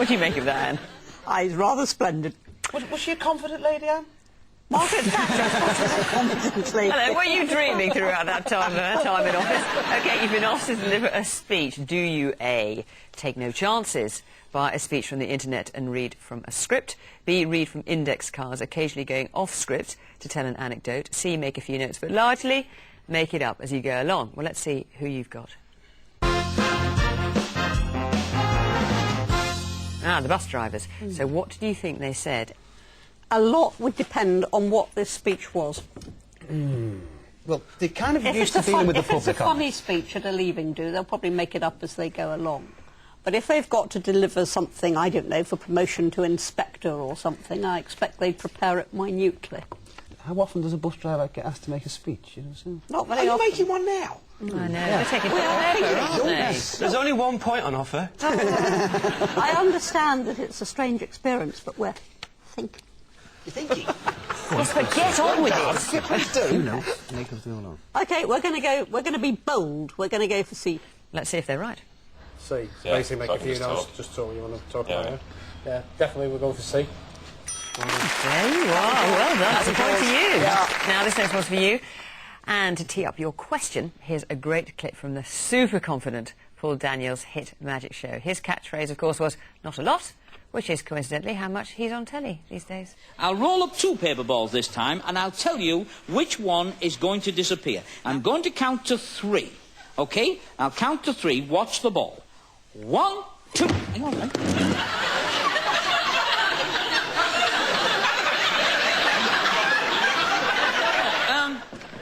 What do you make of that, Anne? He's rather splendid. Was she a confident lady, Anne? Margaret Thatcher, confidently. Hello, were you dreaming throughout that time in office? OK, you've been asked to deliver a speech. Do you A, take no chances, buy a speech from the internet and read from a script? B, read from index cards, occasionally going off script to tell an anecdote? C, make a few notes, but largely make it up as you go along? Well, let's see who you've got. The bus drivers. So what do you think they said? A lot would depend on what this speech was. Well, they kind of used to dealing with the public. If it's a funny speech at a leaving do, they'll probably make it up as they go along. But if they've got to deliver something, I don't know, for promotion to inspector or something, I expect they'd prepare it minutely. How often does a bus driver get asked to make a speech? You know, so? Not very often. Are you making one now? I know, they're taking forever, aren't they? There's only 1 point on offer. I understand that it's a strange experience, but we're thinking. You're thinking? Yes, but get on with it. Yeah, please do. Make us do along. OK, we're going to be bold. We're going to go for C. Let's see if they're right. C. Basically make a few notes, just talk you want to talk about it. Yeah, definitely we'll go for C. There you are. Well done. That's a point for you. Yeah. Now, this next one's for you. And to tee up your question, here's a great clip from the super confident Paul Daniels' hit magic show. His catchphrase, of course, was "not a lot," which is coincidentally how much he's on telly these days. I'll roll up 2 paper balls this time, and I'll tell you which one is going to disappear. I'm going to count to 3, OK? I'll count to 3. Watch the ball. 1, 2... Hang on, man.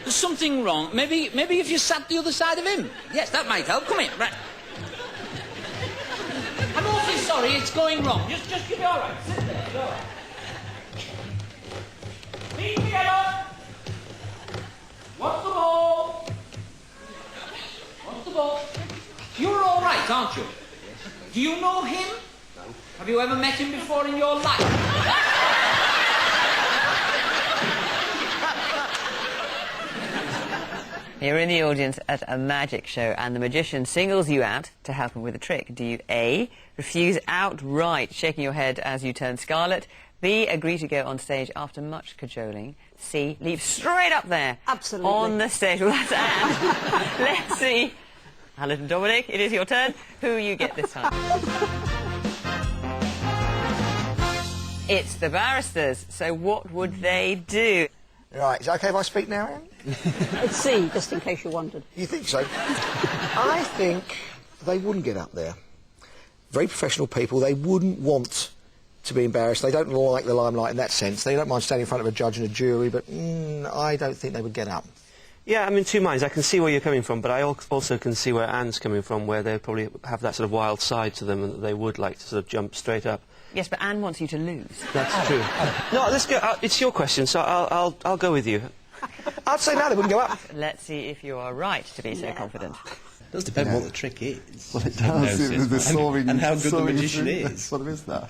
There's something wrong. Maybe if you sat the other side of him. Yes, that might help. Come here. Right. I'm awfully sorry, it's going wrong. Just give me all right. Sit there. You're all right. Feet together. Watch the ball. Watch the ball. You're all right, aren't you? Do you know him? No. Have you ever met him before in your life? You're in the audience at a magic show and the magician singles you out to help him with a trick. Do you A, refuse outright, shaking your head as you turn scarlet? B, agree to go on stage after much cajoling? C, leap straight up there? Absolutely. On the stage. Well, that's Anne. Let's see. Alan and Dominic, it is your turn. Who you get this time? It's the barristers. So what would they do? Right, is it OK if I speak now, Anne? It's C, just in case you wondered. You think so? I think they wouldn't get up there. Very professional people, they wouldn't want to be embarrassed. They don't like the limelight in that sense. They don't mind standing in front of a judge and a jury, but I don't think they would get up. Yeah, I'm in two minds. I can see where you're coming from, but I also can see where Anne's coming from, where they probably have that sort of wild side to them and that they would like to sort of jump straight up. Yes, but Anne wants you to lose. That's true. No, let's go. It's your question, so I'll go with you. I'd say no, they wouldn't go up. Let's see if you are right to be so confident. It does depend what the trick is. Well, it does. And how good the magician is. What is that?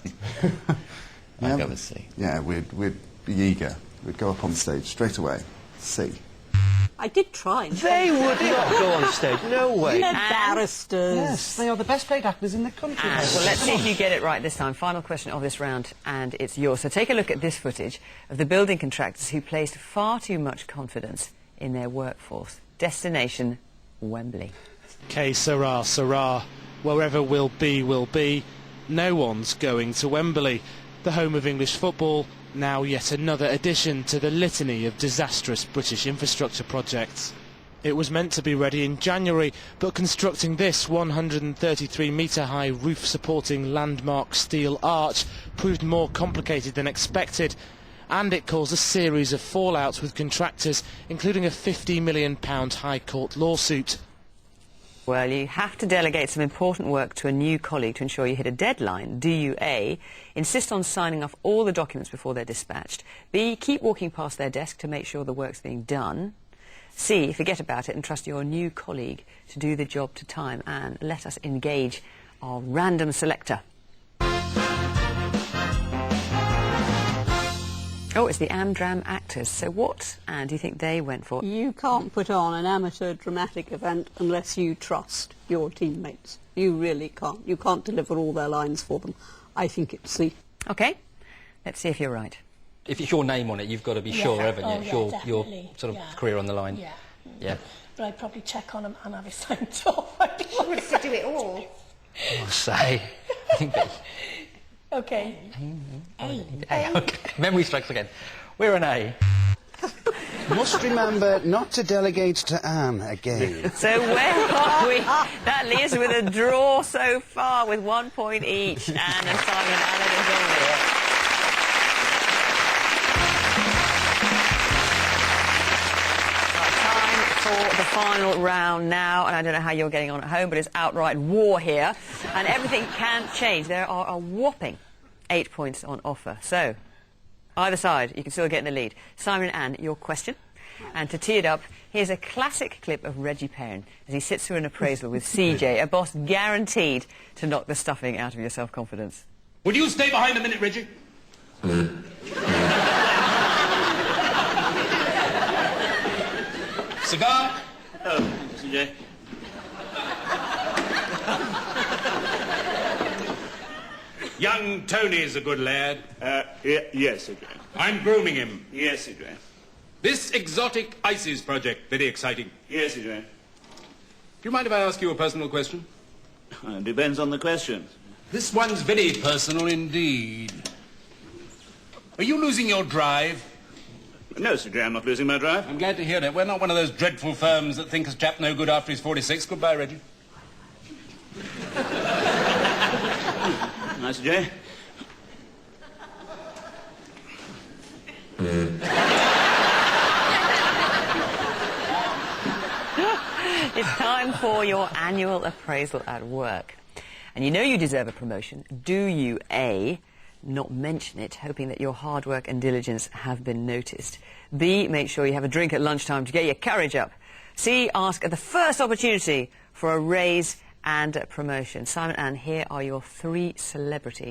I'd go with C. Yeah, we'd be eager. We'd go up on stage straight away. C. I did try. They would not go on stage. No way. They're barristers. Yes, they are the best paid actors in the country. Well, let's see if you get it right this time. Final question of this round, and it's yours. So take a look at this footage of the building contractors who placed far too much confidence in their workforce. Destination, Wembley. Okay, Sarah, Sarah. Wherever will be. No one's going to Wembley. The home of English football, now yet another addition to the litany of disastrous British infrastructure projects. It was meant to be ready in January, but constructing this 133-metre-high roof-supporting landmark steel arch proved more complicated than expected, and it caused a series of fallouts with contractors, including a £50 million High Court lawsuit. Well, you have to delegate some important work to a new colleague to ensure you hit a deadline. Do you A, insist on signing off all the documents before they're dispatched? B, keep walking past their desk to make sure the work's being done? C, forget about it and trust your new colleague to do the job to time? And let us engage our random selector. Oh, it's the Amdram actors. So what, Anne, do you think they went for? You can't put on an amateur dramatic event unless you trust your teammates. You really can't. You can't deliver all their lines for them. I think it's C. OK, let's see if you're right. If it's your name on it, you've got to be sure, haven't you? It's your sort of career on the line. Yeah. Yeah. But I'd probably check on him and have it signed off. She wants to do it all. I'll say. I think that's... OK. A. OK. Memory strikes again. We're an A. Must remember not to delegate to Anne again. So where are we? That leaves us with a draw so far with 1 point each. Anne and Simon, Alan and Dominic. For the final round now, and I don't know how you're getting on at home, but it's outright war here, and everything can change. There are a whopping 8 points on offer. So, either side, you can still get in the lead. Simon and Anne, your question. And to tee it up, here's a classic clip of Reggie Perrin as he sits through an appraisal with CJ, a boss guaranteed to knock the stuffing out of your self-confidence. Would you stay behind a minute, Reggie? Cigar? Oh, CJ. Young Tony's a good lad. Yes, CJ. I'm grooming him. Yes, CJ. This exotic ISIS project, very exciting. Yes, CJ. Do you mind if I ask you a personal question? Depends on the question. This one's very personal indeed. Are you losing your drive? No, CJ, I'm not losing my drive. I'm glad to hear that. We're not one of those dreadful firms that think a chap no good after he's 46. Goodbye, Reggie. Nice, CJ. It's time for your annual appraisal at work. And you know you deserve a promotion. Do you, A, not mention it, hoping that your hard work and diligence have been noticed? B, make sure you have a drink at lunchtime to get your courage up? C, ask at the first opportunity for a raise and a promotion? Simon and Anne, here are your 3 celebrities.